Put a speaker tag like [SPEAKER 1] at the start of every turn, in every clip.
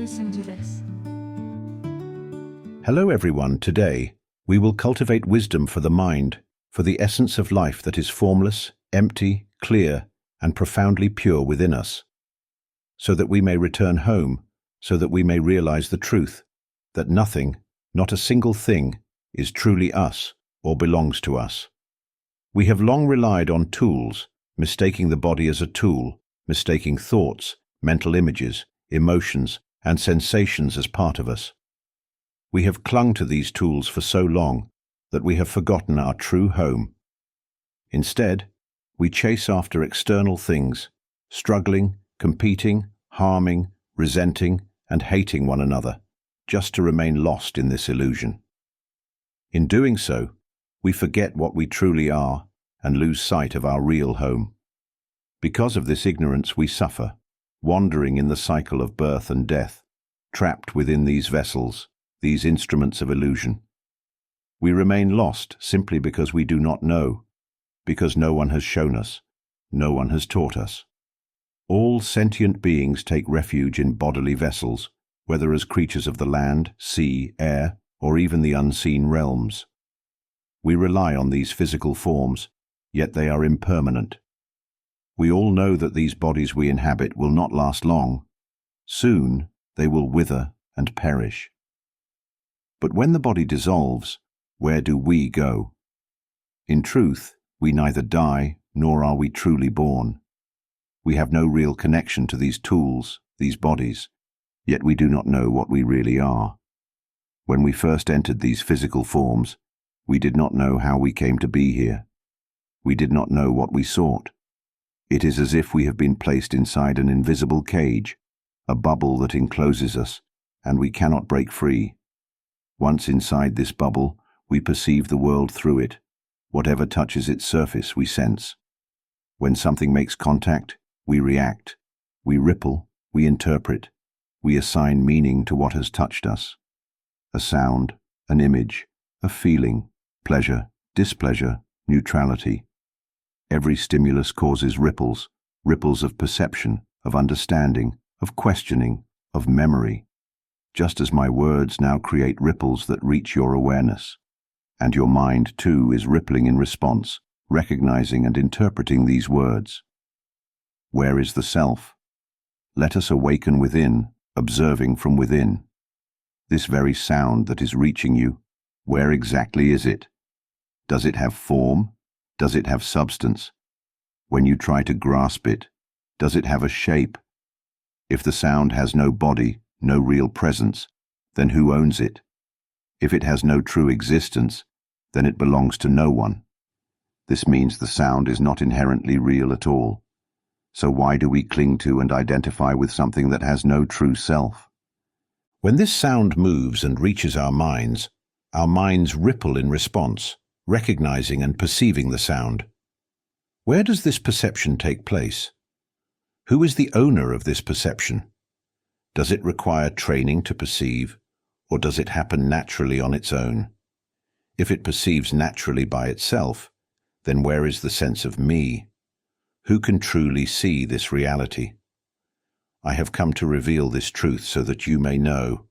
[SPEAKER 1] listen to this.
[SPEAKER 2] Hello everyone, today we will cultivate wisdom for the mind, for the essence of life that is formless, empty, clear, and profoundly pure within us, so that we may return home, so that we may realize the truth, that nothing, not a single thing, is truly us or belongs to us. We have long relied on tools, mistaking the body as a tool, mistaking thoughts, mental images, emotions, and sensations as part of us. We have clung to these tools for so long that we have forgotten our true home. Instead, we chase after external things, struggling, competing, harming, resenting, and hating one another, just to remain lost in this illusion. In doing so, we forget what we truly are and lose sight of our real home. Because of this ignorance, we suffer, wandering in the cycle of birth and death, trapped within these vessels, these instruments of illusion. We remain lost simply because we do not know, because no one has shown us, no one has taught us. All sentient beings take refuge in bodily vessels, whether as creatures of the land, sea, air, or even the unseen realms. We rely on these physical forms, yet they are impermanent. We all know that these bodies we inhabit will not last long. Soon they will wither and perish. But when the body dissolves, where do we go? In truth, we neither die nor are we truly born. We have no real connection to these tools, these bodies, yet we do not know what we really are. When we first entered these physical forms, we did not know how we came to be here. We did not know what we sought. It is as if we have been placed inside an invisible cage, a bubble that encloses us, and we cannot break free. Once inside this bubble, we perceive the world through it. Whatever touches its surface, we sense. When something makes contact, we react. We ripple, we interpret. We assign meaning to what has touched us. A sound, an image, a feeling, pleasure, displeasure, neutrality. Every stimulus causes ripples, ripples of perception, of understanding, of questioning, of memory. Just as my words now create ripples that reach your awareness. And your mind, too, is rippling in response, recognizing and interpreting these words. Where is the self? Let us awaken within, observing from within. This very sound that is reaching you, where exactly is it? Does it have form? Does it have substance? When you try to grasp it, does it have a shape? If the sound has no body, no real presence, then who owns it? If it has no true existence, then it belongs to no one. This means the sound is not inherently real at all. So why do we cling to and identify with something that has no true self? When this sound moves and reaches our minds ripple in response, recognizing and perceiving the sound. Where does this perception take place? Who is the owner of this perception? Does it require training to perceive, or does it happen naturally on its own? If it perceives naturally by itself, then where is the sense of me? Who can truly see this reality? I have come to reveal this truth so that you may know.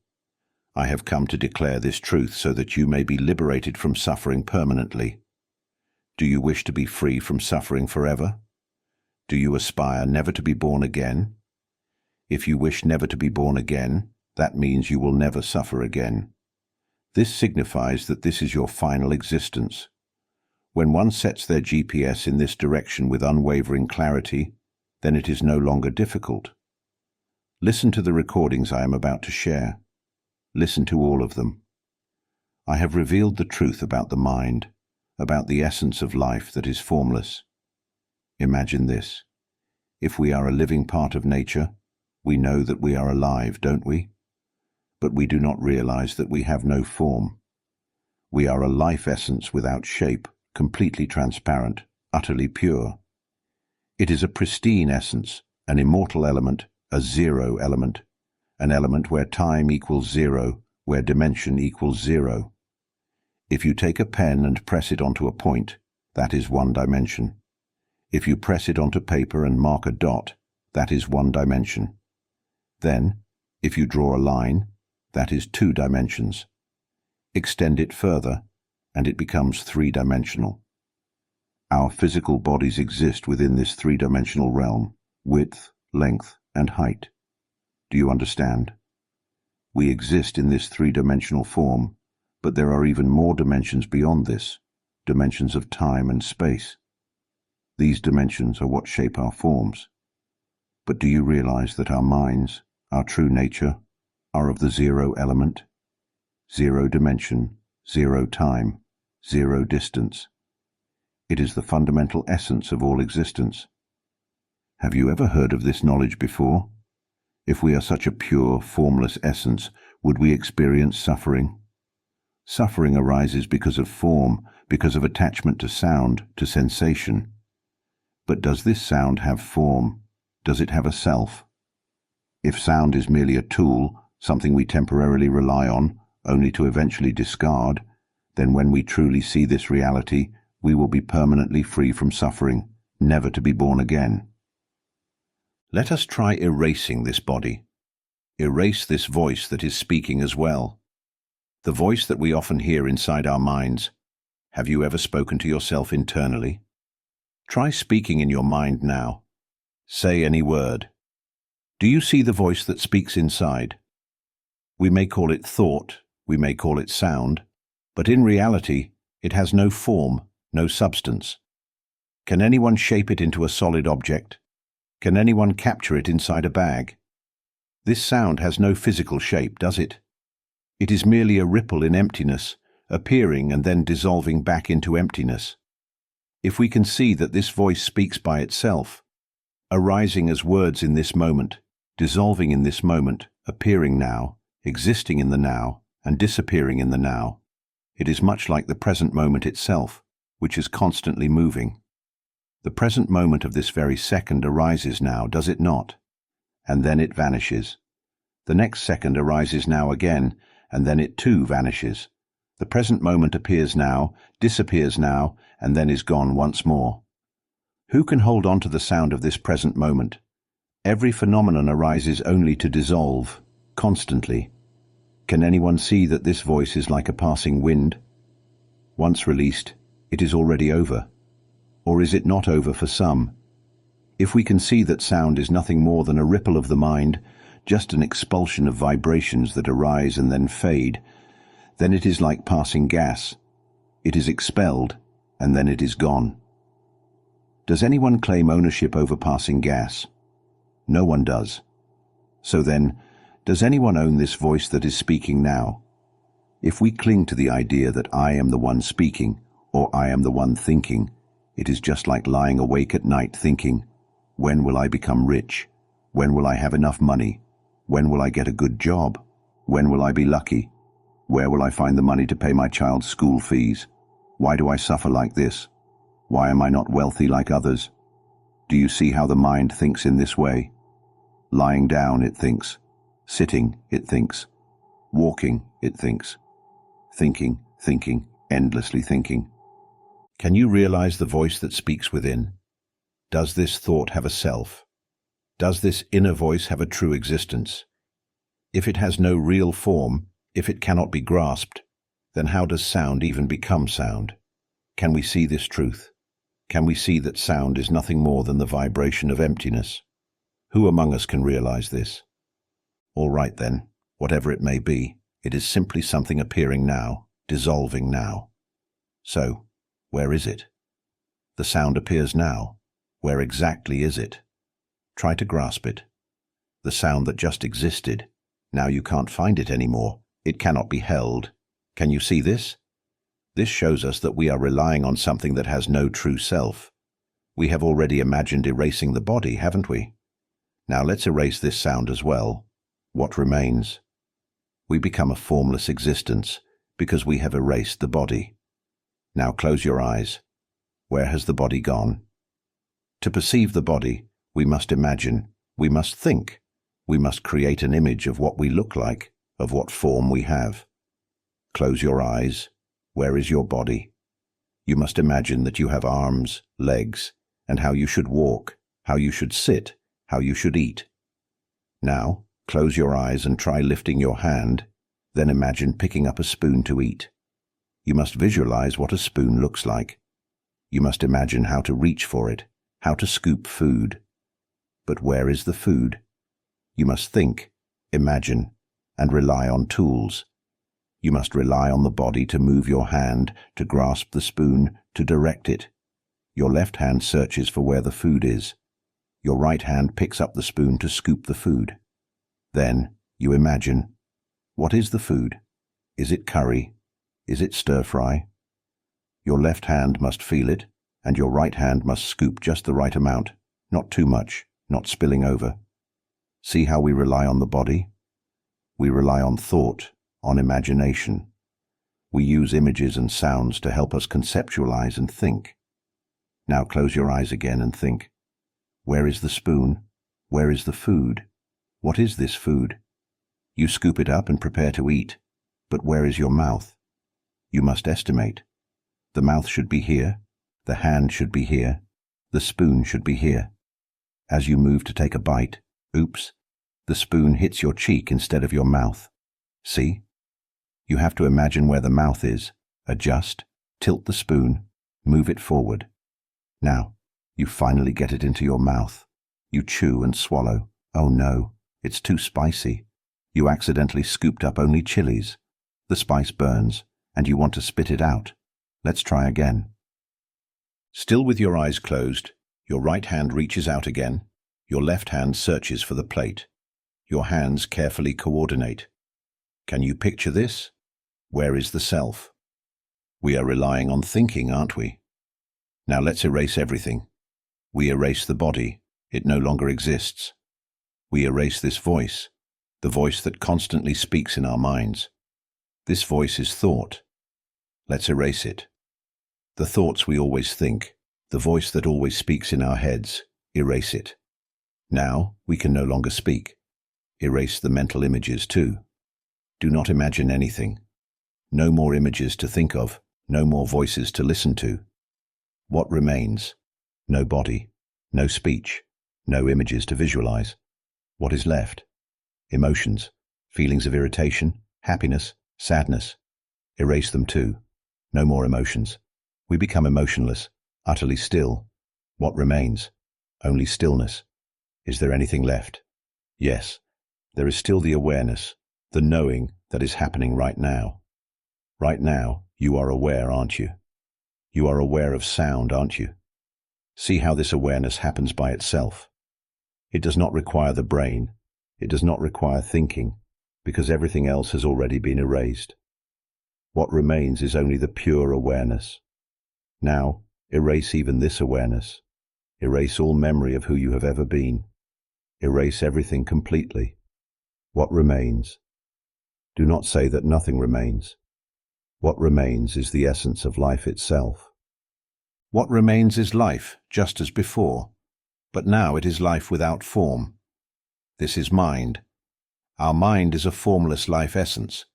[SPEAKER 2] I have come to declare this truth so that you may be liberated from suffering permanently. Do you wish to be free from suffering forever? Do you aspire never to be born again? If you wish never to be born again, that means you will never suffer again. This signifies that this is your final existence. When one sets their GPS in this direction with unwavering clarity, then it is no longer difficult. Listen to the recordings I am about to share. Listen to all of them. I have revealed the truth about the mind, about the essence of life that is formless. Imagine this. If we are a living part of nature, we know that we are alive, don't we? But we do not realize that we have no form. We are a life essence without shape, completely transparent, utterly pure. It is a pristine essence, an immortal element, a zero element, an element where time equals zero, where dimension equals zero. If you take a pen and press it onto a point, that is one dimension. If you press it onto paper and mark a dot, that is one dimension. Then, If you draw a line, that is 2 dimensions. Extend it further, and it becomes 3-dimensional. Our physical bodies exist within this 3-dimensional realm, width, length, and height. Do you understand? We exist in this 3-dimensional form, but there are even more dimensions beyond this, dimensions of time and space. These dimensions are what shape our forms. But do you realize that our minds, our true nature, are of the 0 element? 0 dimension, 0 time, 0 distance. It is the fundamental essence of all existence. Have you ever heard of this knowledge before? If we are such a pure, formless essence, would we experience suffering? Suffering arises because of form, because of attachment to sound, to sensation. But does this sound have form? Does it have a self? If sound is merely a tool, something we temporarily rely on, only to eventually discard, then when we truly see this reality, we will be permanently free from suffering, never to be born again. Let us try erasing this body. Erase this voice that is speaking as well. The voice that we often hear inside our minds. Have you ever spoken to yourself internally? Try speaking in your mind now. Say any word. Do you see the voice that speaks inside? We may call it thought, we may call it sound, but in reality, it has no form, no substance. Can anyone shape it into a solid object? Can anyone capture it inside a bag? This sound has no physical shape, does it? It is merely a ripple in emptiness, appearing and then dissolving back into emptiness. If we can see that this voice speaks by itself, arising as words in this moment, dissolving in this moment, appearing now, existing in the now, and disappearing in the now, it is much like the present moment itself, which is constantly moving. The present moment of this very second arises now, does it not? And then it vanishes. The next second arises now again, and then it too vanishes. The present moment appears now, disappears now, and then is gone once more. Who can hold on to the sound of this present moment? Every phenomenon arises only to dissolve, constantly. Can anyone see that this voice is like a passing wind? Once released, it is already over. Or is it not over for some? If we can see that sound is nothing more than a ripple of the mind, just an expulsion of vibrations that arise and then fade, then it is like passing gas. It is expelled, and then it is gone. Does anyone claim ownership over passing gas? No one does. So then, does anyone own this voice that is speaking now? If we cling to the idea that I am the one speaking, or I am the one thinking, it is just like lying awake at night thinking, when will I become rich? When will I have enough money? When will I get a good job? When will I be lucky? Where will I find the money to pay my child's school fees? Why do I suffer like this? Why am I not wealthy like others? Do you see how the mind thinks in this way? Lying down, it thinks. Sitting, it thinks. Walking, it thinks. Thinking, endlessly thinking. Can you realize the voice that speaks within? Does this thought have a self? Does this inner voice have a true existence? If it has no real form, if it cannot be grasped, then how does sound even become sound? Can we see this truth? Can we see that sound is nothing more than the vibration of emptiness? Who among us can realize this? All right then, whatever it may be, it is simply something appearing now, dissolving now. So, where is it? The sound appears now. Where exactly is it? Try to grasp it. The sound that just existed, now you can't find it anymore. It cannot be held. Can you see this? This shows us that we are relying on something that has no true self. We have already imagined erasing the body, haven't we? Now let's erase this sound as well. What remains? We become a formless existence because we have erased the body. Now close your eyes. Where has the body gone? To perceive the body, we must imagine, we must think, we must create an image of what we look like, of what form we have. Close your eyes. Where is your body? You must imagine that you have arms, legs, and how you should walk, how you should sit, how you should eat. Now, Close your eyes and try lifting your hand, then imagine picking up a spoon to eat. You must visualize what a spoon looks like. You must imagine how to reach for it, how to scoop food. But where is the food? You must think, imagine, and rely on tools. You must rely on the body to move your hand, to grasp the spoon, to direct it. Your left hand searches for where the food is. Your right hand picks up the spoon to scoop the food. Then you imagine, what is the food? Is it curry? Is it stir-fry? Your left hand must feel it, and your right hand must scoop just the right amount, not too much, not spilling over. See how we rely on the body? We rely on thought, on imagination. We use images and sounds to help us conceptualize and think. Now close your eyes again and think. Where is the spoon? Where is the food? What is this food? You scoop it up and prepare to eat, but where is your mouth? You must estimate. The mouth should be here, the hand should be here, the spoon should be here. As you move to take a bite, oops, the spoon hits your cheek instead of your mouth. See? You have to imagine where the mouth is, adjust, tilt the spoon, move it forward. Now, you finally get it into your mouth. You chew and swallow. Oh no, it's too spicy. You accidentally scooped up only chilies. The spice burns, and you want to spit it out. Let's try again. Still with your eyes closed, your right hand reaches out again. Your left hand searches for the plate. Your hands carefully coordinate. Can you picture this? Where is the self? We are relying on thinking, aren't we? Now let's erase everything. We erase the body. It no longer exists. We erase this voice, the voice that constantly speaks in our minds. This voice is thought. Let's erase it. The thoughts we always think, the voice that always speaks in our heads, erase it. Now we can no longer speak. Erase the mental images too. Do not imagine anything. No more images to think of, no more voices to listen to. What remains? No body, no speech, no images to visualize. What is left? Emotions, feelings of irritation, happiness, sadness. Erase them too. No more emotions. We become emotionless, utterly still. What remains? Only stillness. Is there anything left? Yes, there is still the awareness, the knowing that is happening right now. Right now, you are aware, aren't you? You are aware of sound, aren't you? See how this awareness happens by itself. It does not require the brain. It does not require thinking, because everything else has already been erased. What remains is only the pure awareness. Now, erase even this awareness. Erase all memory of who you have ever been. Erase everything completely. What remains? Do not say that nothing remains. What remains is the essence of life itself. What remains is life, just as before, but now it is life without form. This is mind. Our mind is a formless life essence.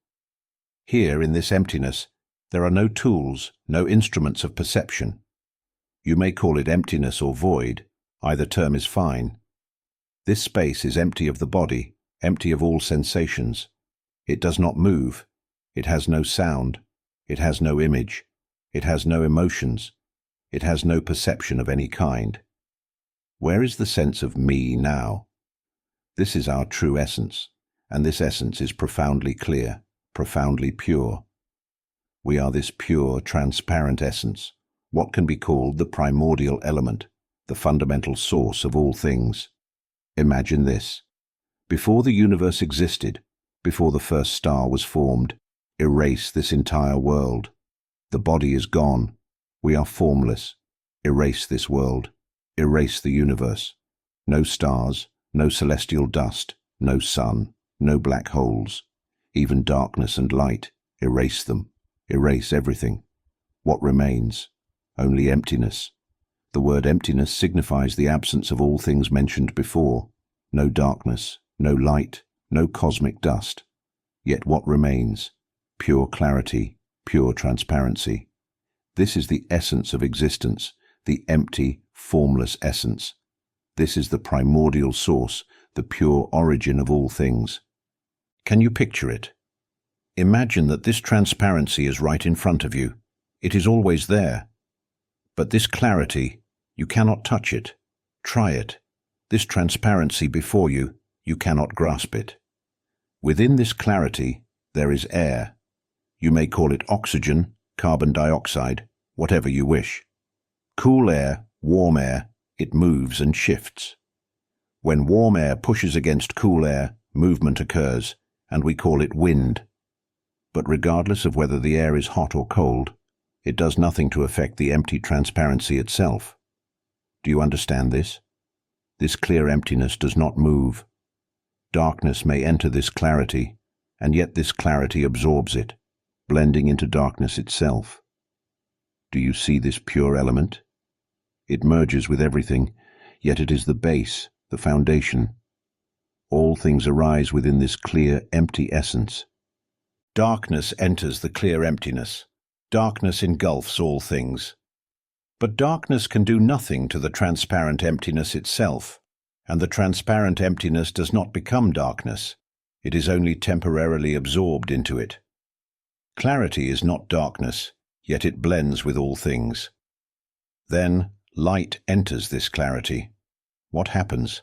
[SPEAKER 2] Here, in this emptiness, there are no tools, no instruments of perception. You may call it emptiness or void, either term is fine. This space is empty of the body, empty of all sensations. It does not move. It has no sound. It has no image. It has no emotions. It has no perception of any kind. Where is the sense of me now? This is our true essence, and this essence is profoundly clear, profoundly pure. We are this pure, transparent essence, what can be called the primordial element, the fundamental source of all things. Imagine this. Before the universe existed, before the first star was formed, erase this entire world. The body is gone. We are formless. Erase this world. Erase the universe. No stars, no celestial dust, no sun, no black holes. Even darkness and light. Erase them. Erase everything. What remains? Only emptiness. The word emptiness signifies the absence of all things mentioned before. No darkness, no light, no cosmic dust. Yet what remains? Pure clarity, pure transparency. This is the essence of existence, the empty, formless essence. This is the primordial source, the pure origin of all things. Can you picture it? Imagine that this transparency is right in front of you. It is always there. But this clarity, you cannot touch it. Try it. This transparency before you, you cannot grasp it. Within this clarity, there is air. You may call it oxygen, carbon dioxide, whatever you wish. Cool air, warm air, it moves and shifts. When warm air pushes against cool air, movement occurs, and we call it wind. But regardless of whether the air is hot or cold, it does nothing to affect the empty transparency itself. Do you understand this? This clear emptiness does not move. Darkness may enter this clarity, and yet this clarity absorbs it, blending into darkness itself. Do you see this pure element? It merges with everything, yet it is the base, the foundation. All things arise within this clear, empty essence. Darkness enters the clear emptiness. Darkness engulfs all things. But darkness can do nothing to the transparent emptiness itself, and the transparent emptiness does not become darkness. It is only temporarily absorbed into it. Clarity is not darkness, yet it blends with all things. Then light enters this clarity. What happens?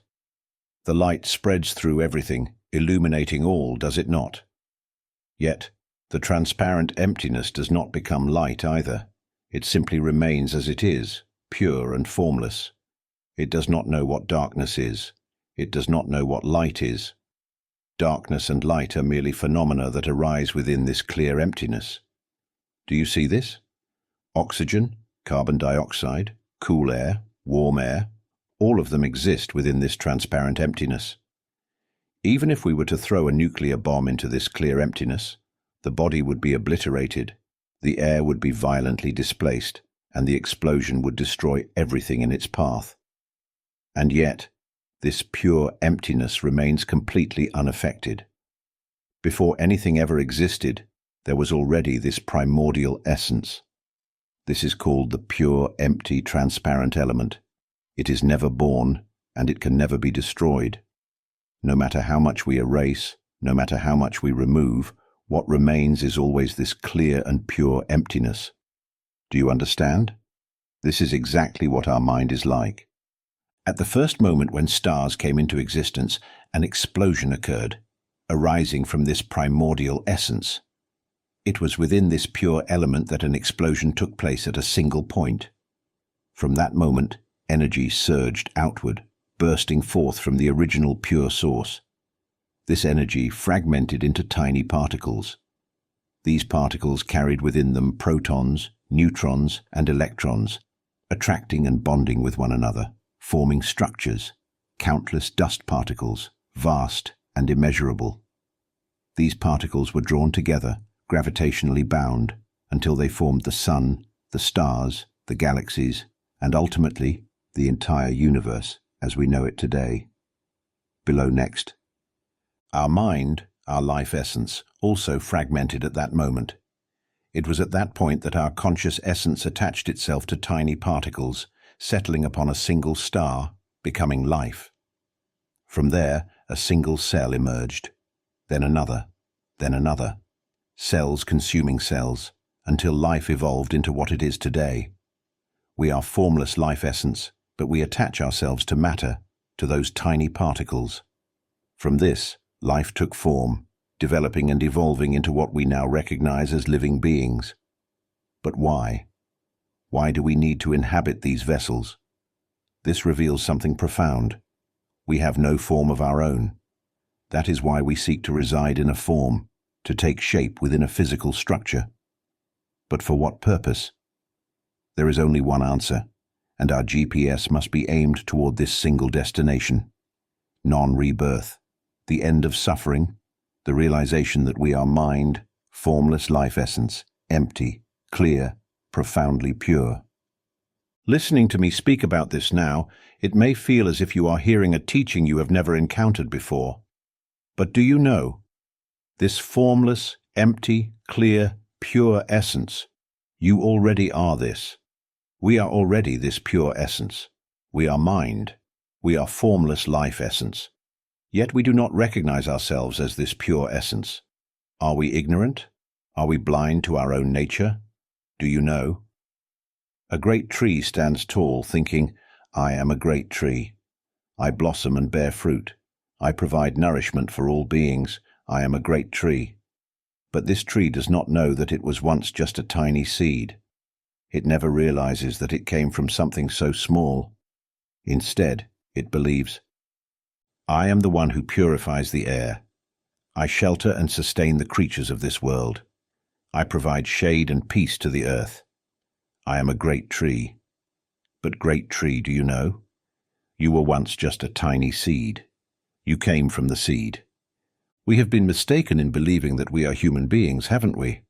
[SPEAKER 2] The light spreads through everything, illuminating all, does it not? Yet, the transparent emptiness does not become light either. It simply remains as it is, pure and formless. It does not know what darkness is. It does not know what light is. Darkness and light are merely phenomena that arise within this clear emptiness. Do you see this? Oxygen, carbon dioxide, cool air, warm air, all of them exist within this transparent emptiness. Even if we were to throw a nuclear bomb into this clear emptiness, the body would be obliterated, the air would be violently displaced, and the explosion would destroy everything in its path. And yet, this pure emptiness remains completely unaffected. Before anything ever existed, there was already this primordial essence. This is called the pure, empty, transparent element. It is never born, and it can never be destroyed. No matter how much we erase, no matter how much we remove, what remains is always this clear and pure emptiness. Do you understand? This is exactly what our mind is like. At the first moment when stars came into existence, an explosion occurred, arising from this primordial essence. It was within this pure element that an explosion took place at a single point. From that moment, energy surged outward, bursting forth from the original pure source. This energy fragmented into tiny particles. These particles carried within them protons, neutrons, and electrons, attracting and bonding with one another, forming structures, countless dust particles, vast and immeasurable. These particles were drawn together, gravitationally bound, until they formed the sun, the stars, the galaxies, and ultimately the entire universe as we know it today. Below next. Our mind, our life essence, also fragmented at that moment. It was at that point that our conscious essence attached itself to tiny particles, settling upon a single star, becoming life. From there, a single cell emerged, then another, cells consuming cells, until life evolved into what it is today. We are formless life essence, but we attach ourselves to matter, to those tiny particles. From this, life took form, developing and evolving into what we now recognize as living beings. But why? Why do we need to inhabit these vessels? This reveals something profound. We have no form of our own. That is why we seek to reside in a form, to take shape within a physical structure. But for what purpose? There is only one answer, and our GPS must be aimed toward this single destination. Non-rebirth, the end of suffering, the realization that we are mind, formless life essence, empty, clear, profoundly pure. Listening to me speak about this now, it may feel as if you are hearing a teaching you have never encountered before. But do you know? This formless, empty, clear, pure essence, you already are this. We are already this pure essence. We are mind. We are formless life essence. Yet we do not recognize ourselves as this pure essence. Are we ignorant? Are we blind to our own nature? Do you know? A great tree stands tall, thinking, I am a great tree. I blossom and bear fruit. I provide nourishment for all beings. I am a great tree. But this tree does not know that it was once just a tiny seed. It never realizes that it came from something so small. Instead, it believes, I am the one who purifies the air. I shelter and sustain the creatures of this world. I provide shade and peace to the earth. I am a great tree. But great tree, do you know? You were once just a tiny seed. You came from the seed. We have been mistaken in believing that we are human beings, haven't we?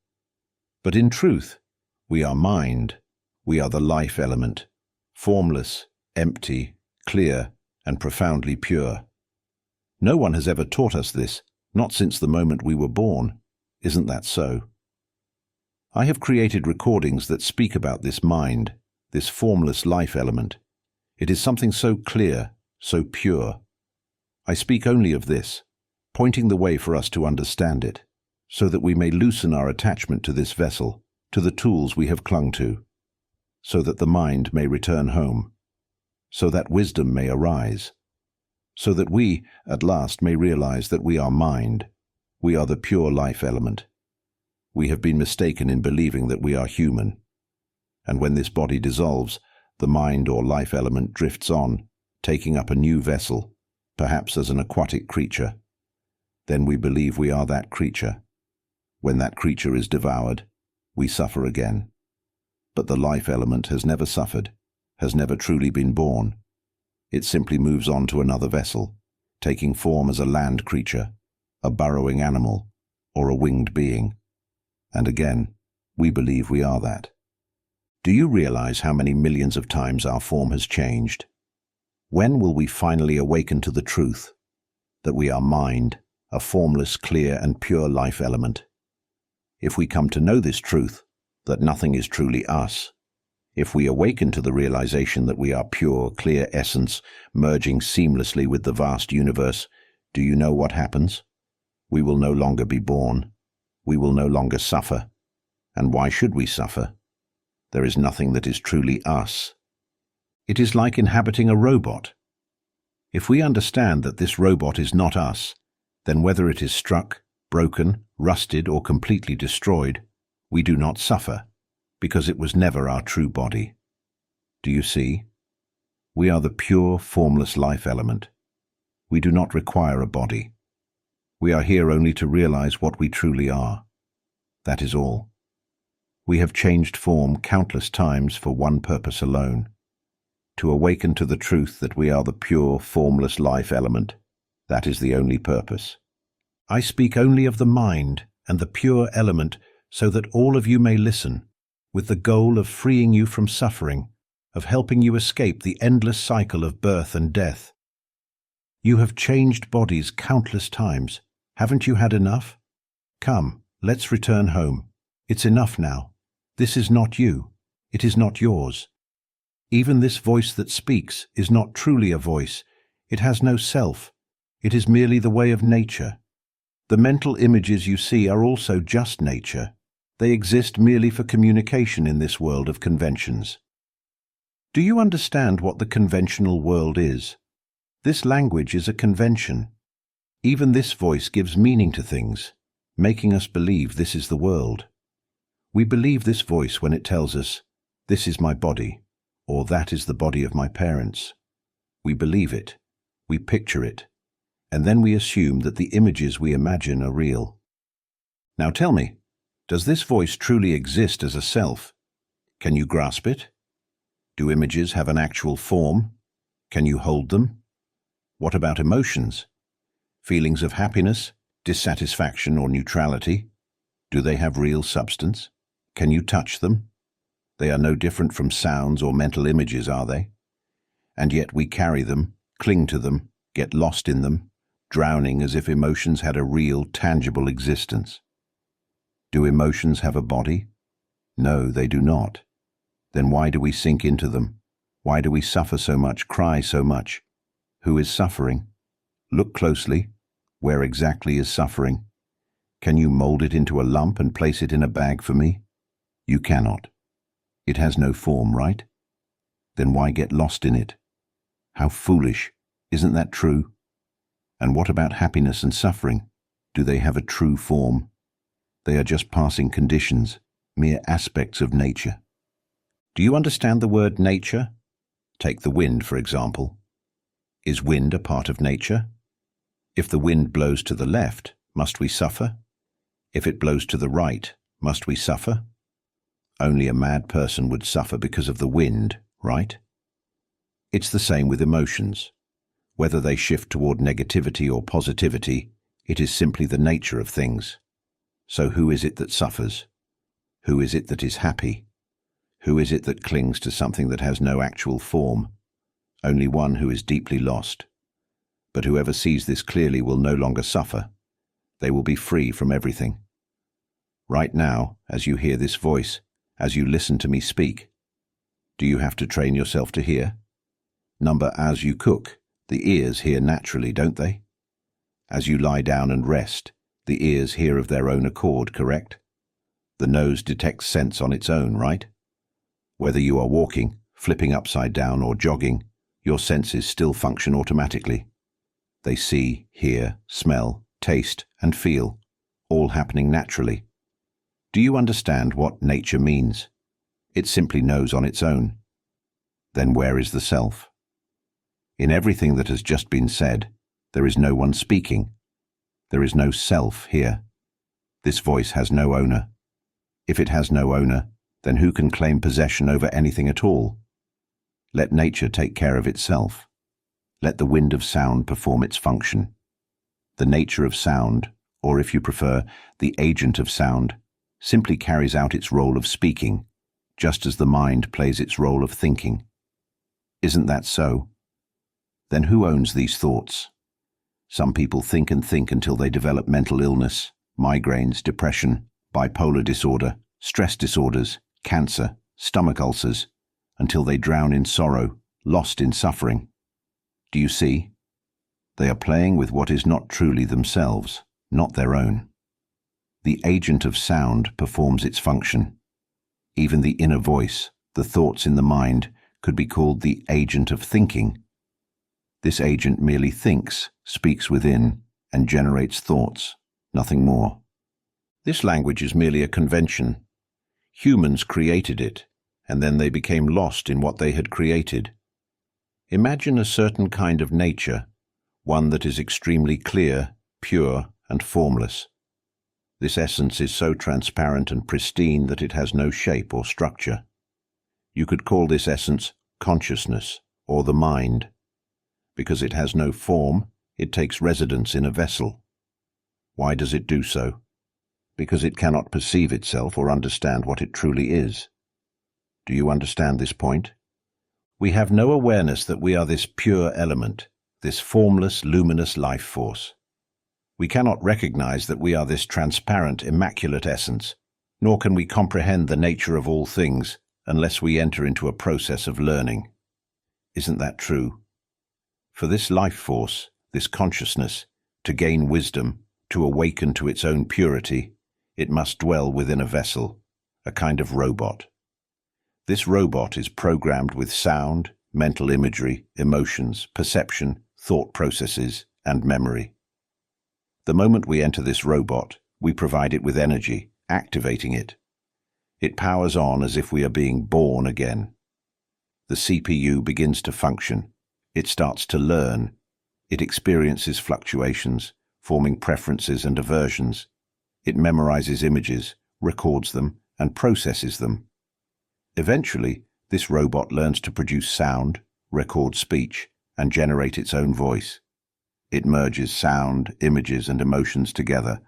[SPEAKER 2] But in truth, we are mind. We are the life element, formless, empty, clear, and profoundly pure. No one has ever taught us this, not since the moment we were born. Isn't that so? I have created recordings that speak about this mind, this formless life element. It is something so clear, so pure. I speak only of this, pointing the way for us to understand it, so that we may loosen our attachment to this vessel, to the tools we have clung to, so that the mind may return home, so that wisdom may arise, so that we, at last, may realize that we are mind. We are the pure life element. We have been mistaken in believing that we are human. And when this body dissolves, the mind or life element drifts on, taking up a new vessel, perhaps as an aquatic creature. Then we believe we are that creature. When that creature is devoured, we suffer again. But the life element has never suffered, has never truly been born. It simply moves on to another vessel, taking form as a land creature, a burrowing animal, or a winged being. And again, we believe we are that. Do you realize how many millions of times our form has changed? When will we finally awaken to the truth that we are mind, a formless, clear, and pure life element? If we come to know this truth, that nothing is truly us, if we awaken to the realization that we are pure, clear essence, merging seamlessly with the vast universe, do you know what happens? We will no longer be born. We will no longer suffer. And why should we suffer? There is nothing that is truly us. It is like inhabiting a robot. If we understand that this robot is not us, then whether it is struck, broken, rusted, or completely destroyed, we do not suffer, because it was never our true body. Do you see? We are the pure, formless life element. We do not require a body. We are here only to realize what we truly are. That is all. We have changed form countless times for one purpose alone, to awaken to the truth that we are the pure, formless life element. That is the only purpose. I speak only of the mind and the pure element so that all of you may listen, with the goal of freeing you from suffering, of helping you escape the endless cycle of birth and death. You have changed bodies countless times. Haven't you had enough? Come, let's return home. It's enough now. This is not you. It is not yours. Even this voice that speaks is not truly a voice. It has no self. It is merely the way of nature. The mental images you see are also just nature. They exist merely for communication in this world of conventions. Do you understand what the conventional world is? This language is a convention. Even this voice gives meaning to things, making us believe this is the world. We believe this voice when it tells us, this is my body, or that is the body of my parents. We believe it, we picture it, and then we assume that the images we imagine are real. Now tell me, does this voice truly exist as a self? Can you grasp it? Do images have an actual form? Can you hold them? What about emotions? Feelings of happiness, dissatisfaction, or neutrality? Do they have real substance? Can you touch them? They are no different from sounds or mental images, are they? And yet we carry them, cling to them, get lost in them, drowning as if emotions had a real, tangible existence. Do emotions have a body? No, they do not. Then why do we sink into them? Why do we suffer so much, cry so much? Who is suffering? Look closely. Where exactly is suffering? Can you mold it into a lump and place it in a bag for me? You cannot. It has no form, right? Then why get lost in it? How foolish. Isn't that true? And what about happiness and suffering? Do they have a true form? They are just passing conditions, mere aspects of nature. Do you understand the word nature? Take the wind, for example. Is wind a part of nature? If the wind blows to the left, must we suffer? If it blows to the right, must we suffer? Only a mad person would suffer because of the wind, right? It's the same with emotions. Whether they shift toward negativity or positivity, it is simply the nature of things. So who is it that suffers? Who is it that is happy? Who is it that clings to something that has no actual form? Only one who is deeply lost. But whoever sees this clearly will no longer suffer. They will be free from everything. Right now, as you hear this voice, as you listen to me speak, do you have to train yourself to hear? Number as you cook, the ears hear naturally, don't they? As you lie down and rest, the ears hear of their own accord, correct? The nose detects scents on its own, right? Whether you are walking, flipping upside down, or jogging, your senses still function automatically. They see, hear, smell, taste, and feel, all happening naturally. Do you understand what nature means? It simply knows on its own. Then where is the self? In everything that has just been said, there is no one speaking. There is no self here. This voice has no owner. If it has no owner, then who can claim possession over anything at all? Let nature take care of itself. Let the wind of sound perform its function. The nature of sound, or if you prefer, the agent of sound, simply carries out its role of speaking, just as the mind plays its role of thinking. Isn't that so? Then who owns these thoughts? Some people think and think until they develop mental illness, migraines, depression, bipolar disorder, stress disorders, cancer, stomach ulcers, until they drown in sorrow, lost in suffering. Do you see? They are playing with what is not truly themselves, not their own. The agent of sound performs its function. Even the inner voice, the thoughts in the mind, could be called the agent of thinking. This agent merely thinks, speaks within, and generates thoughts, nothing more. This language is merely a convention. Humans created it, and then they became lost in what they had created. Imagine a certain kind of nature, one that is extremely clear, pure, and formless. This essence is so transparent and pristine that it has no shape or structure. You could call this essence consciousness, or the mind. Because it has no form, it takes residence in a vessel. Why does it do so? Because it cannot perceive itself or understand what it truly is. Do you understand this point? We have no awareness that we are this pure element, this formless, luminous life force. We cannot recognize that we are this transparent, immaculate essence, nor can we comprehend the nature of all things unless we enter into a process of learning. Isn't that true? For this life force, this consciousness, to gain wisdom, to awaken to its own purity, it must dwell within a vessel, a kind of robot. This robot is programmed with sound, mental imagery, emotions, perception, thought processes, and memory. The moment we enter this robot, we provide it with energy, activating it. It powers on as if we are being born again. The CPU begins to function. It starts to learn. It experiences fluctuations, forming preferences and aversions. It memorizes images, records them, and processes them. Eventually, this robot learns to produce sound, record speech, and generate its own voice. It merges sound, images, and emotions together,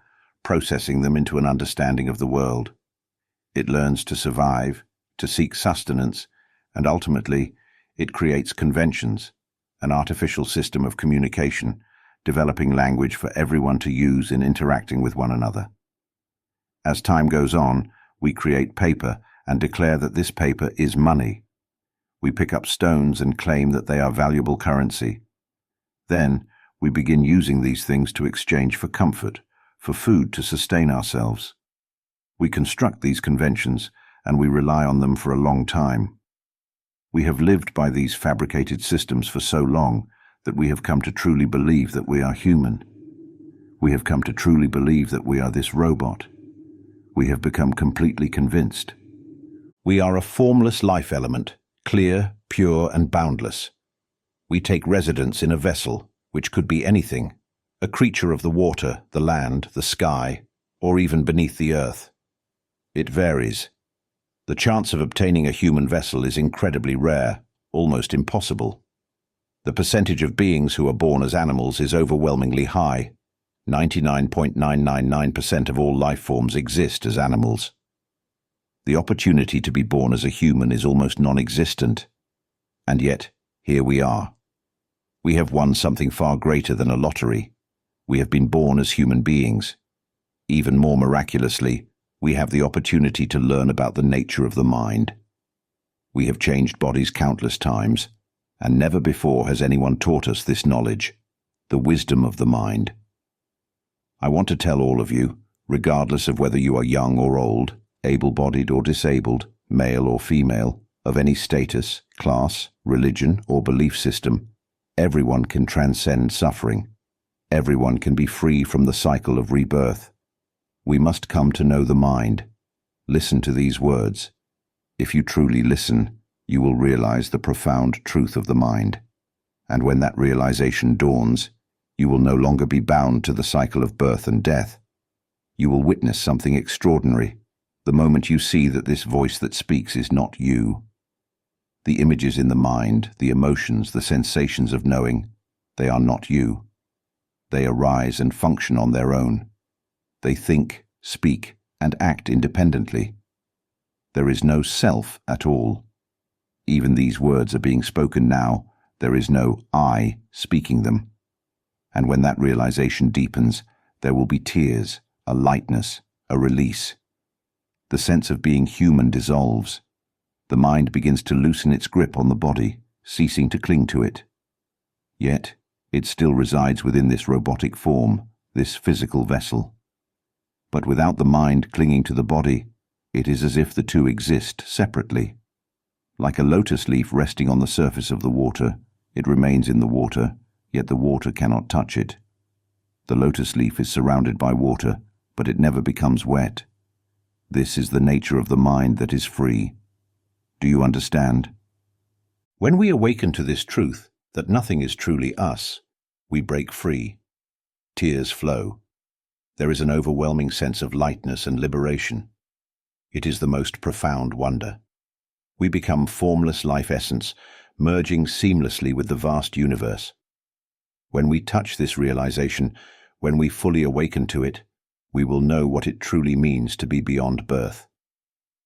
[SPEAKER 2] processing them into an understanding of the world. It learns to survive, to seek sustenance, and ultimately, it creates conventions, an artificial system of communication, developing language for everyone to use in interacting with one another. As time goes on, we create paper and declare that this paper is money. We pick up stones and claim that they are valuable currency. Then, We begin using these things to exchange for comfort, for food to sustain ourselves. We construct these conventions, and we rely on them for a long time. We have lived by these fabricated systems for so long that we have come to truly believe that we are human. We have come to truly believe that we are this robot. We have become completely convinced. We are a formless life element, clear, pure, and boundless. We take residence in a vessel, which could be anything, a creature of the water, the land, the sky, or even beneath the earth. It varies. The chance of obtaining a human vessel is incredibly rare, almost impossible. The percentage of beings who are born as animals is overwhelmingly high. 99.999% of all life forms exist as animals. The opportunity to be born as a human is almost non-existent. And yet, here we are. We have won something far greater than a lottery. We have been born as human beings. Even more miraculously, we have the opportunity to learn about the nature of the mind. We have changed bodies countless times, and never before has anyone taught us this knowledge, the wisdom of the mind. I want to tell all of you, regardless of whether you are young or old, able-bodied or disabled, male or female, of any status, class, religion, or belief system, everyone can transcend suffering. Everyone can be free from the cycle of rebirth. We must come to know the mind. Listen to these words. If you truly listen, you will realize the profound truth of the mind. And when that realization dawns, you will no longer be bound to the cycle of birth and death. You will witness something extraordinary, the moment you see that this voice that speaks is not you. The images in the mind, the emotions, the sensations of knowing, they are not you. They arise and function on their own. They think, speak, and act independently. There is no self at all. Even these words are being spoken now. There is no I speaking them. And when that realization deepens, there will be tears, a lightness, a release. The sense of being human dissolves. The mind begins to loosen its grip on the body, ceasing to cling to it. Yet, it still resides within this robotic form, this physical vessel. But without the mind clinging to the body, it is as if the two exist separately. Like a lotus leaf resting on the surface of the water, it remains in the water, yet the water cannot touch it. The lotus leaf is surrounded by water, but it never becomes wet. This is the nature of the mind that is free. Do you understand? When we awaken to this truth, that nothing is truly us, we break free. Tears flow. There is an overwhelming sense of lightness and liberation. It is the most profound wonder. We become formless life essence, merging seamlessly with the vast universe. When we touch this realization, when we fully awaken to it, we will know what it truly means to be beyond birth.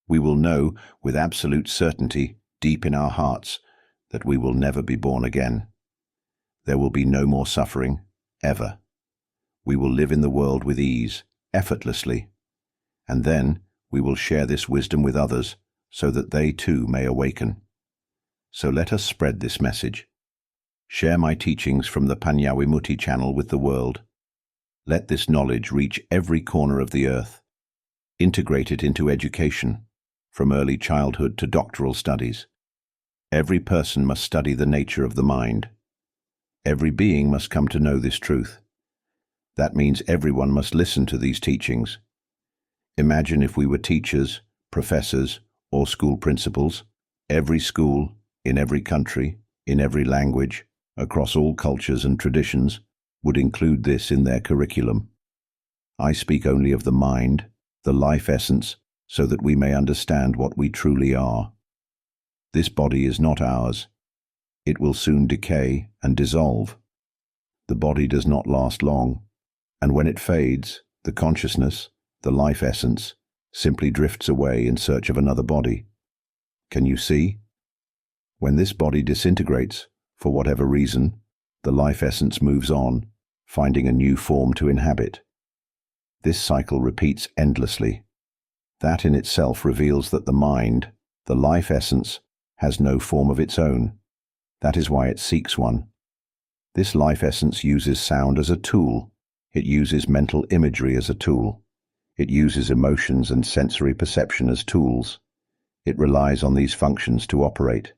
[SPEAKER 2] We will know with absolute certainty, deep in our hearts, that we will never be born again. There will be no more suffering, ever. We will live in the world with ease, effortlessly. And then we will share this wisdom with others, so that they too may awaken. So let us spread this message. Share my teachings from the Panyawimutty channel with the world. Let this knowledge reach every corner of the earth. Integrate it into education, from early childhood to doctoral studies. Every person must study the nature of the mind. Every being must come to know this truth. That means everyone must listen to these teachings. Imagine if we were teachers, professors, or school principals. Every school, in every country, in every language, across all cultures and traditions, would include this in their curriculum. I speak only of the mind, the life essence, so that we may understand what we truly are. This body is not ours. It will soon decay and dissolve. The body does not last long, and when it fades, the consciousness, the life essence, simply drifts away in search of another body. Can you see? When this body disintegrates, for whatever reason, the life essence moves on, finding a new form to inhabit. This cycle repeats endlessly. That in itself reveals that the mind, the life essence, has no form of its own. That is why it seeks one. This life essence uses sound as a tool. It uses mental imagery as a tool. It uses emotions and sensory perception as tools. It relies on these functions to operate.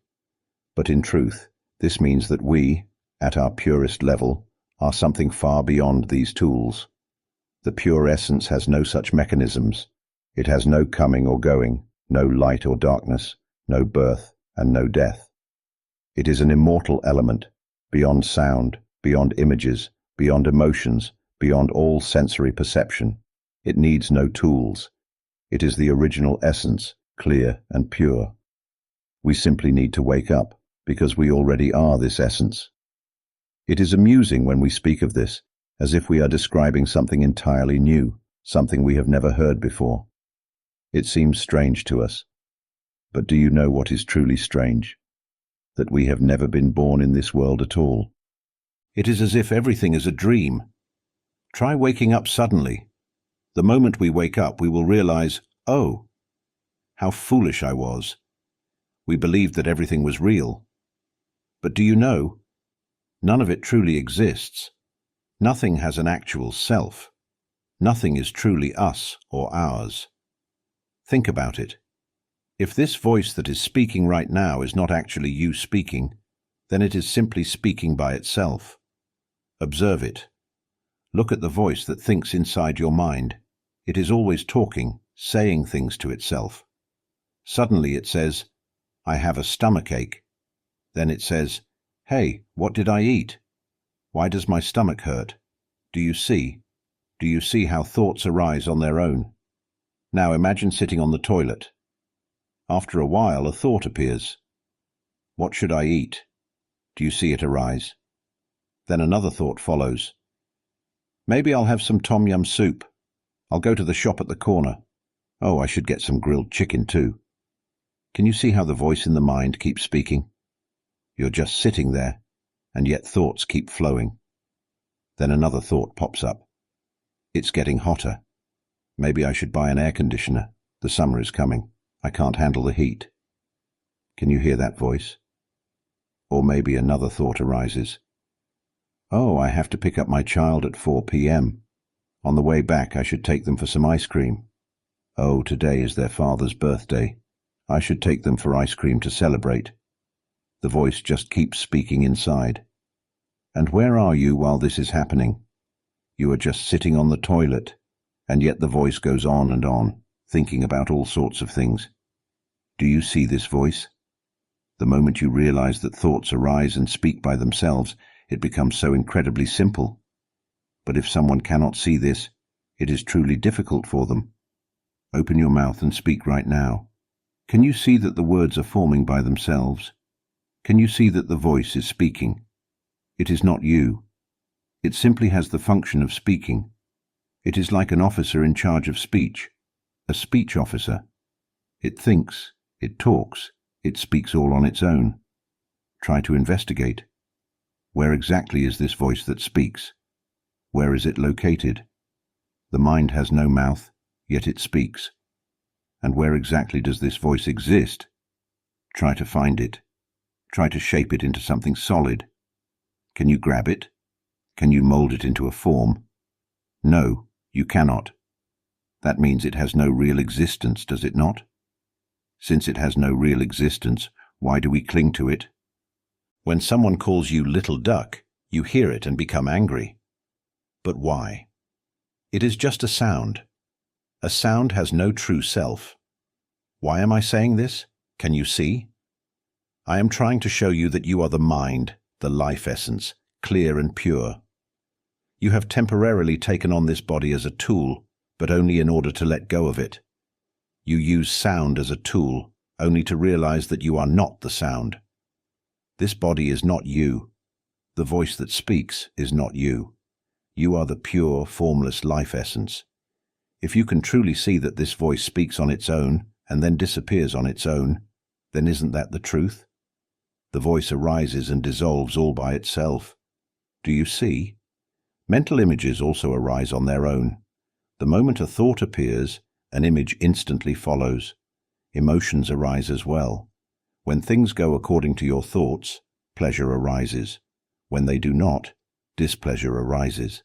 [SPEAKER 2] But in truth, this means that we, at our purest level, are something far beyond these tools. The pure essence has no such mechanisms. It has no coming or going, no light or darkness, no birth and no death. It is an immortal element, beyond sound, beyond images, beyond emotions, beyond all sensory perception. It needs no tools. It is the original essence, clear and pure. We simply need to wake up, because we already are this essence. It is amusing when we speak of this, as if we are describing something entirely new, something we have never heard before. It seems strange to us. But do you know what is truly strange? That we have never been born in this world at all. It is as if everything is a dream. Try waking up suddenly. The moment we wake up, we will realize, oh, how foolish I was. We believed that everything was real. But do you know? None of it truly exists. Nothing has an actual self. Nothing is truly us or ours. Think about it. If this voice that is speaking right now is not actually you speaking, then it is simply speaking by itself. Observe it. Look at the voice that thinks inside your mind. It is always talking, saying things to itself. Suddenly it says, I have a stomachache. Then it says, hey, what did I eat? Why does my stomach hurt? Do you see? Do you see how thoughts arise on their own? Now imagine sitting on the toilet. After a while, a thought appears. What should I eat? Do you see it arise? Then another thought follows. Maybe I'll have some tom yum soup. I'll go to the shop at the corner. Oh, I should get some grilled chicken too. Can you see how the voice in the mind keeps speaking? You're just sitting there, and yet thoughts keep flowing. Then another thought pops up. It's getting hotter. Maybe I should buy an air conditioner. The summer is coming. I can't handle the heat. Can you hear that voice? Or maybe another thought arises. Oh, I have to pick up my child at 4 p.m. On the way back, I should take them for some ice cream. Oh, today is their father's birthday. I should take them for ice cream to celebrate. The voice just keeps speaking inside. And where are you while this is happening? You are just sitting on the toilet, and yet the voice goes on and on, thinking about all sorts of things. Do you see this voice? The moment you realize that thoughts arise and speak by themselves, it becomes so incredibly simple. But if someone cannot see this, it is truly difficult for them. Open your mouth and speak right now. Can you see that the words are forming by themselves? Can you see that the voice is speaking? It is not you. It simply has the function of speaking. It is like an officer in charge of speech, a speech officer. It thinks, it talks, it speaks all on its own. Try to investigate. Where exactly is this voice that speaks? Where is it located? The mind has no mouth, yet it speaks. And where exactly does this voice exist? Try to find it. Try to shape it into something solid. Can you grab it? Can you mold it into a form? No, you cannot. That means it has no real existence, does it not? Since it has no real existence, why do we cling to it? When someone calls you little duck, you hear it and become angry. But why? It is just a sound. A sound has no true self. Why am I saying this? Can you see? I am trying to show you that you are the mind, the life essence, clear and pure. You have temporarily taken on this body as a tool, but only in order to let go of it. You use sound as a tool, only to realize that you are not the sound. This body is not you. The voice that speaks is not you. You are the pure, formless life essence. If you can truly see that this voice speaks on its own and then disappears on its own, then isn't that the truth? The voice arises and dissolves all by itself. Do you see? Mental images also arise on their own. The moment a thought appears, an image instantly follows. Emotions arise as well. When things go according to your thoughts, pleasure arises. When they do not, displeasure arises.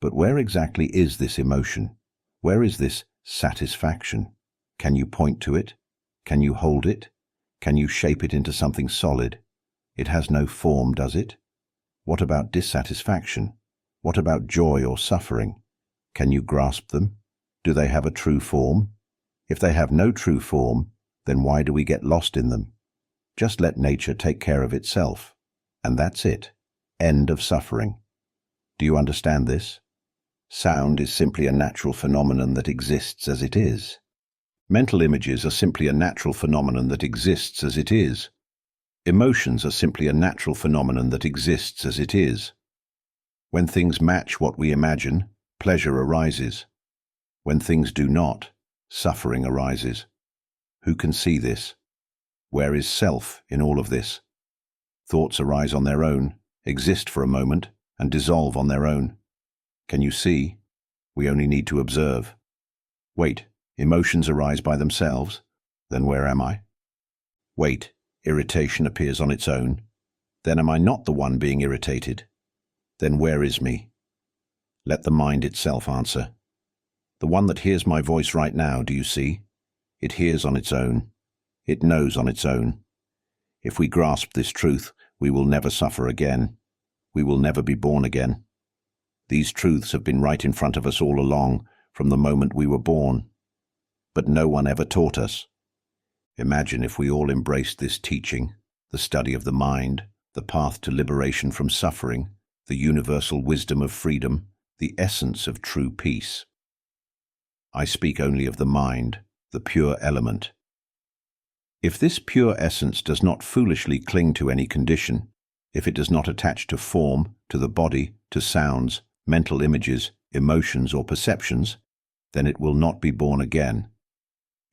[SPEAKER 2] But where exactly is this emotion? Where is this satisfaction? Can you point to it? Can you hold it? Can you shape it into something solid? It has no form, does it? What about dissatisfaction? What about joy or suffering? Can you grasp them? Do they have a true form? If they have no true form, then why do we get lost in them? Just let nature take care of itself. And that's it. End of suffering. Do you understand this? Sound is simply a natural phenomenon that exists as it is. Mental images are simply a natural phenomenon that exists as it is. Emotions are simply a natural phenomenon that exists as it is. When things match what we imagine, pleasure arises. When things do not, suffering arises. Who can see this? Where is self in all of this? Thoughts arise on their own, exist for a moment, and dissolve on their own. Can you see? We only need to observe. Wait, emotions arise by themselves? Then where am I? Wait, irritation appears on its own? Then am I not the one being irritated? Then where is me? Let the mind itself answer. The one that hears my voice right now, do you see? It hears on its own. It knows on its own. If we grasp this truth, we will never suffer again. We will never be born again. These truths have been right in front of us all along, from the moment we were born. But no one ever taught us. Imagine if we all embraced this teaching, the study of the mind, the path to liberation from suffering, the universal wisdom of freedom, the essence of true peace. I speak only of the mind, the pure element. If this pure essence does not foolishly cling to any condition, if it does not attach to form, to the body, to sounds, mental images, emotions or perceptions, then it will not be born again.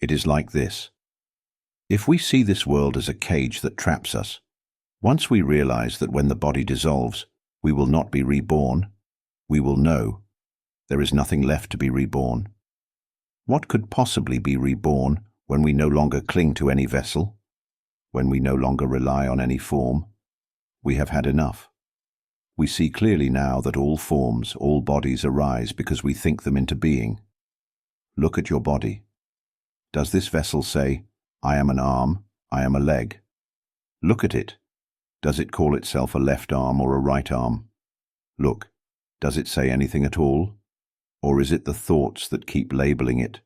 [SPEAKER 2] It is like this. If we see this world as a cage that traps us, once we realize that when the body dissolves, we will not be reborn, we will know there is nothing left to be reborn. What could possibly be reborn when we no longer cling to any vessel, when we no longer rely on any form? We have had enough. We see clearly now that all forms, all bodies arise because we think them into being. Look at your body. Does this vessel say, I am an arm, I am a leg? Look at it. Does it call itself a left arm or a right arm? Look, does it say anything at all? Or is it the thoughts that keep labeling it?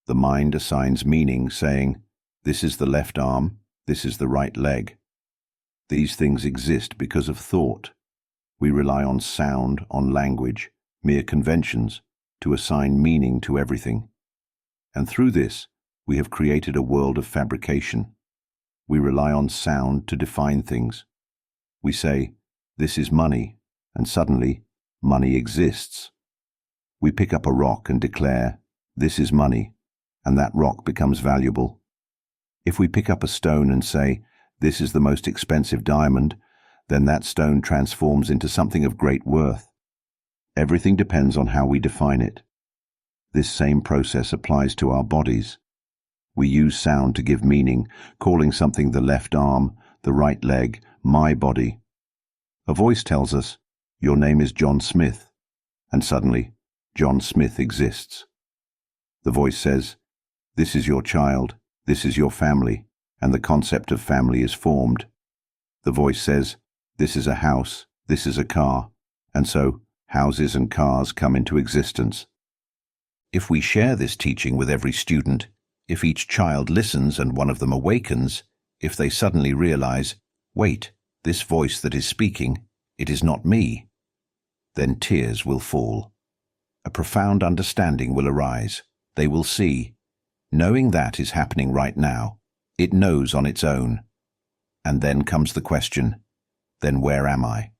[SPEAKER 2] The mind assigns meaning, saying, this is the left arm, this is the right leg. These things exist because of thought. We rely on sound, on language, mere conventions, to assign meaning to everything. And through this, we have created a world of fabrication. We rely on sound to define things. We say, this is money, and suddenly, money exists. We pick up a rock and declare, this is money, and that rock becomes valuable. If we pick up a stone and say, this is the most expensive diamond, then that stone transforms into something of great worth. Everything depends on how we define it. This same process applies to our bodies. We use sound to give meaning, calling something the left arm, the right leg, my body. A voice tells us, your name is John Smith, and suddenly, John Smith exists. The voice says, this is your child, this is your family, and the concept of family is formed. The voice says, this is a house, this is a car, and so houses and cars come into existence. If we share this teaching with every student, if each child listens and one of them awakens, if they suddenly realize, wait, this voice that is speaking, it is not me, then tears will fall. A profound understanding will arise. They will see. Knowing that is happening right now. It knows on its own. And then comes the question, then where am I?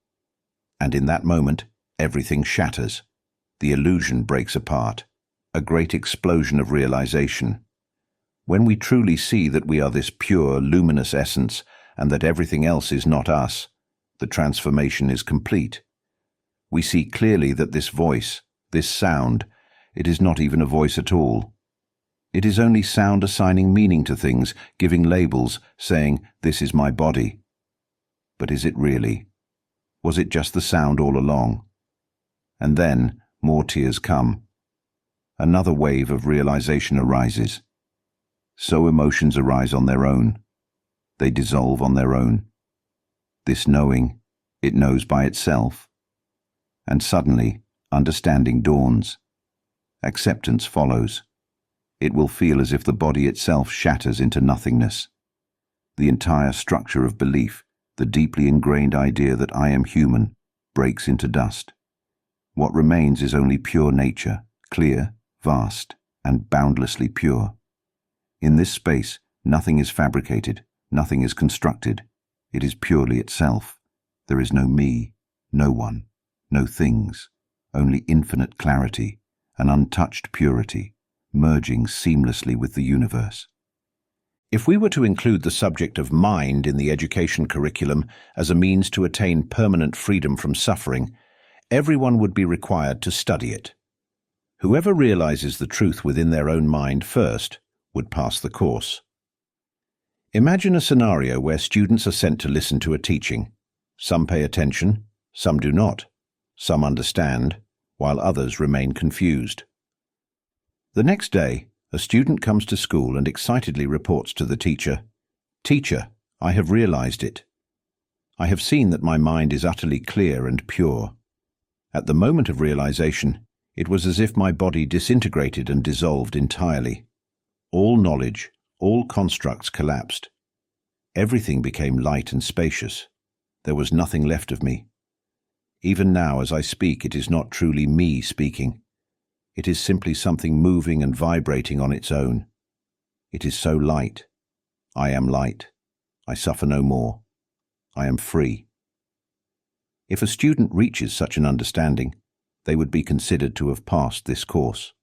[SPEAKER 2] And in that moment, everything shatters. The illusion breaks apart. A great explosion of realization. When we truly see that we are this pure, luminous essence and that everything else is not us, the transformation is complete. We see clearly that this voice, this sound, it is not even a voice at all. It is only sound assigning meaning to things, giving labels, saying, this is my body. But is it really? Was it just the sound all along? And then more tears come. Another wave of realization arises. So emotions arise on their own. They dissolve on their own. This knowing, it knows by itself. And suddenly, understanding dawns. Acceptance follows. It will feel as if the body itself shatters into nothingness. The entire structure of belief, the deeply ingrained idea that I am human, breaks into dust. What remains is only pure nature, clear, vast, and boundlessly pure. In this space, nothing is fabricated, nothing is constructed. It is purely itself. There is no me, no one, no things, only infinite clarity, an untouched purity, merging seamlessly with the universe. If we were to include the subject of mind in the education curriculum as a means to attain permanent freedom from suffering, everyone would be required to study it. Whoever realizes the truth within their own mind first would pass the course. Imagine a scenario where students are sent to listen to a teaching. Some pay attention, some do not. Some understand, while others remain confused. The next day, a student comes to school and excitedly reports to the teacher, "Teacher, I have realized it. I have seen that my mind is utterly clear and pure. At the moment of realization, it was as if my body disintegrated and dissolved entirely. All knowledge, all constructs collapsed. Everything became light and spacious. There was nothing left of me. Even now, as I speak, it is not truly me speaking. It is simply something moving and vibrating on its own. It is so light. I am light. I suffer no more. I am free." If a student reaches such an understanding, they would be considered to have passed this course.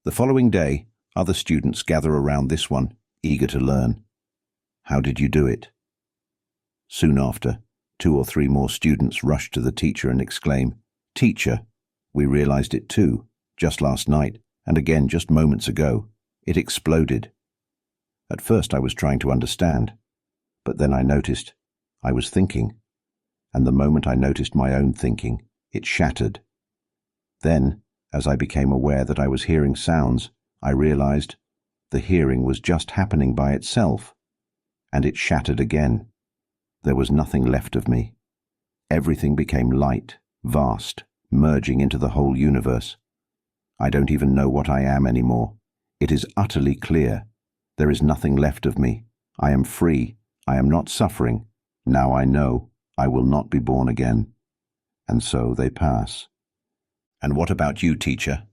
[SPEAKER 2] The following day, other students gather around this one, eager to learn. How did you do it? Soon after, 2 or 3 more students rush to the teacher and exclaim, "Teacher, we realized it too, just last night, and again just moments ago. It exploded." At first I was trying to understand, but then I noticed I was thinking, and the moment I noticed my own thinking, it shattered. Then, as I became aware that I was hearing sounds, I realized the hearing was just happening by itself, and it shattered again. There was nothing left of me. Everything became light, vast, merging into the whole universe. I don't even know what I am anymore. It is utterly clear. There is nothing left of me. I am free. I am not suffering. Now I know I will not be born again. And so they pass. And what about you, teacher?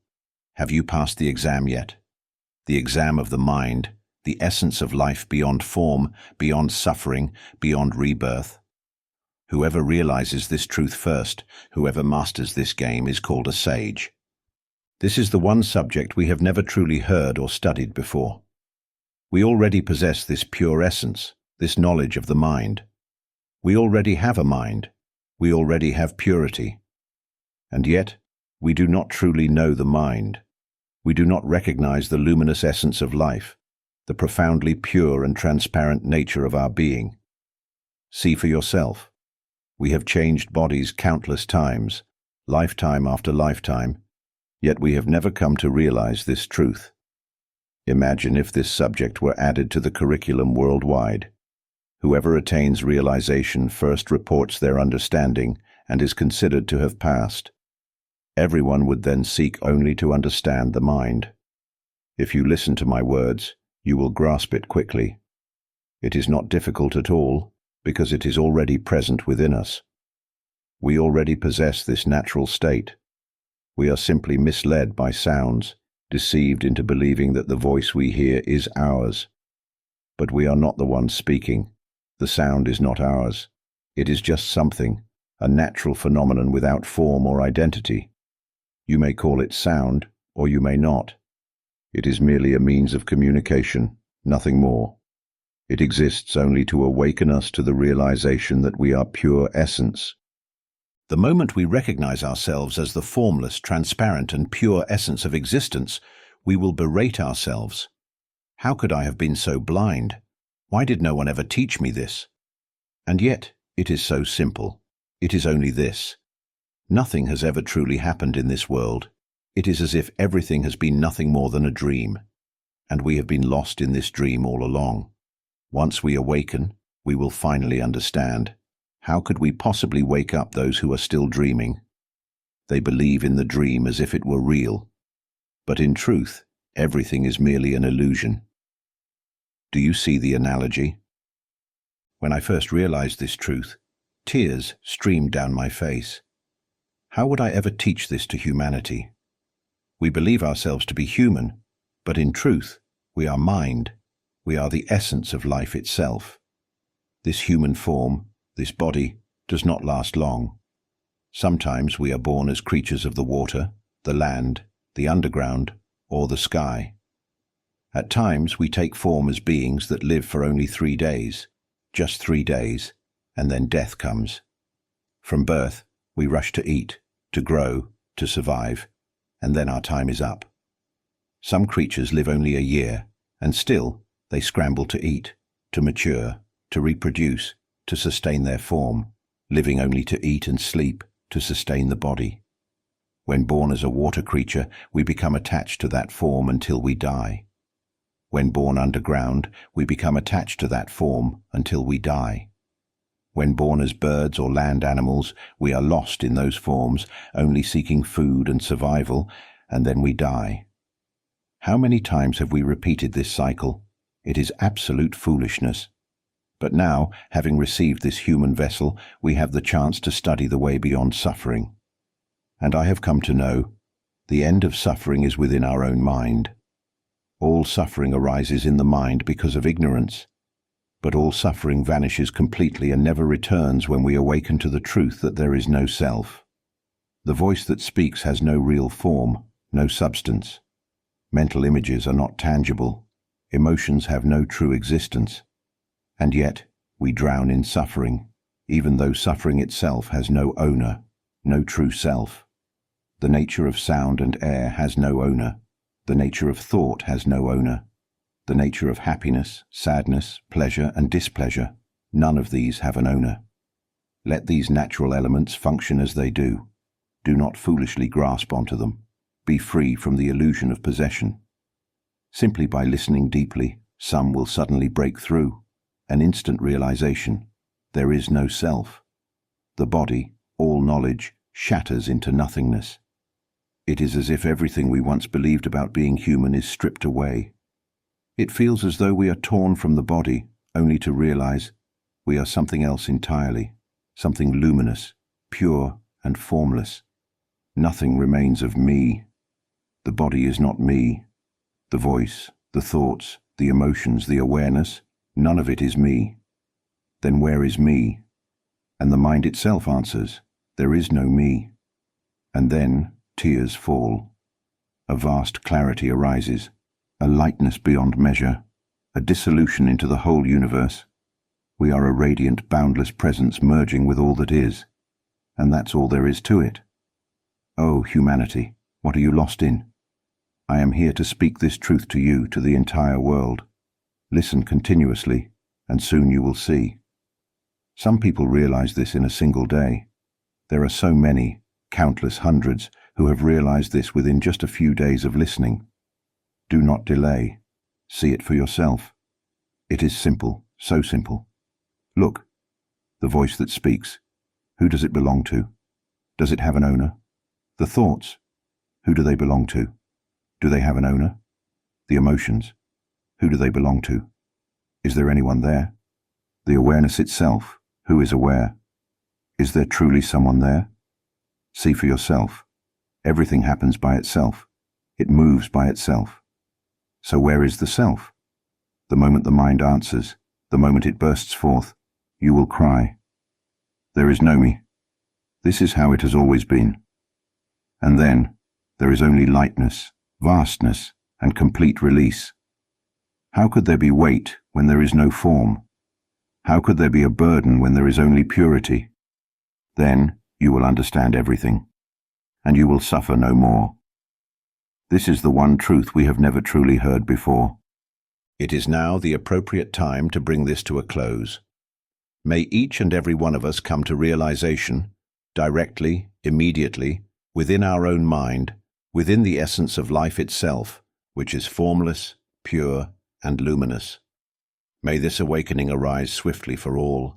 [SPEAKER 2] Have you passed the exam yet? The exam of the mind, the essence of life beyond form, beyond suffering, beyond rebirth. Whoever realizes this truth first, whoever masters this game, is called a sage. This is the one subject we have never truly heard or studied before. We already possess this pure essence, this knowledge of the mind. We already have a mind. We already have purity. And yet, we do not truly know the mind. We do not recognize the luminous essence of life, the profoundly pure and transparent nature of our being. See for yourself. We have changed bodies countless times, lifetime after lifetime, yet we have never come to realize this truth. Imagine if this subject were added to the curriculum worldwide. Whoever attains realization first reports their understanding and is considered to have passed. Everyone would then seek only to understand the mind. If you listen to my words, you will grasp it quickly. It is not difficult at all, because it is already present within us. We already possess this natural state. We are simply misled by sounds, deceived into believing that the voice we hear is ours. But we are not the ones speaking. The sound is not ours. It is just something, a natural phenomenon without form or identity. You may call it sound, or you may not. It is merely a means of communication, nothing more. It exists only to awaken us to the realization that we are pure essence. The moment we recognize ourselves as the formless, transparent, and pure essence of existence, we will berate ourselves. How could I have been so blind? Why did no one ever teach me this? And yet, it is so simple. It is only this. Nothing has ever truly happened in this world. It is as if everything has been nothing more than a dream, and we have been lost in this dream all along. Once we awaken, we will finally understand. How could we possibly wake up those who are still dreaming? They believe in the dream as if it were real. But in truth, everything is merely an illusion. Do you see the analogy? When I first realized this truth, tears streamed down my face. How would I ever teach this to humanity? We believe ourselves to be human, but in truth, we are mind. We are the essence of life itself. This human form, this body, does not last long. Sometimes we are born as creatures of the water, the land, the underground, or the sky. At times we take form as beings that live for only 3 days, just 3 days, and then death comes. From birth, we rush to eat, to grow, to survive, and then our time is up. Some creatures live only a year, and still they scramble to eat, to mature, to reproduce, to sustain their form, living only to eat and sleep, to sustain the body. When born as a water creature, we become attached to that form until we die. When born underground, we become attached to that form until we die. When born as birds or land animals, we are lost in those forms, only seeking food and survival, and then we die. How many times have we repeated this cycle? It is absolute foolishness. But now, having received this human vessel, we have the chance to study the way beyond suffering. And I have come to know, the end of suffering is within our own mind. All suffering arises in the mind because of ignorance. But all suffering vanishes completely and never returns when we awaken to the truth that there is no self. The voice that speaks has no real form, no substance. Mental images are not tangible. Emotions have no true existence. And yet, we drown in suffering, even though suffering itself has no owner, no true self. The nature of sound and air has no owner. The nature of thought has no owner. The nature of happiness, sadness, pleasure, and displeasure, none of these have an owner. Let these natural elements function as they do. Do not foolishly grasp onto them. Be free from the illusion of possession. Simply by listening deeply, some will suddenly break through. An instant realization. There is no self. The body, all knowledge, shatters into nothingness. It is as if everything we once believed about being human is stripped away. It feels as though we are torn from the body, only to realize we are something else entirely, something luminous, pure and formless. Nothing remains of me. The body is not me. The voice, the thoughts, the emotions, the awareness, none of it is me. Then where is me? And the mind itself answers, there is no me. And then tears fall. A vast clarity arises, a lightness beyond measure, a dissolution into the whole universe. We are a radiant, boundless presence merging with all that is, and that's all there is to it. Oh, humanity, what are you lost in? I am here to speak this truth to you, to the entire world. Listen continuously, and soon you will see. Some people realize this in a single day. There are so many, countless hundreds, who have realized this within just a few days of listening. Do not delay. See it for yourself. It is simple, so simple. Look, the voice that speaks. Who does it belong to? Does it have an owner? The thoughts. Who do they belong to? Do they have an owner? The emotions. Who do they belong to? Is there anyone there? The awareness itself. Who is aware? Is there truly someone there? See for yourself. Everything happens by itself. It moves by itself. So where is the self? The moment the mind answers, the moment it bursts forth, you will cry. There is no me. This is how it has always been. And then, there is only lightness, vastness, and complete release. How could there be weight when there is no form? How could there be a burden when there is only purity? Then you will understand everything, and you will suffer no more. This is the one truth we have never truly heard before. It is now the appropriate time to bring this to a close. May each and every one of us come to realization, directly, immediately, within our own mind, within the essence of life itself, which is formless, pure, and luminous. May this awakening arise swiftly for all,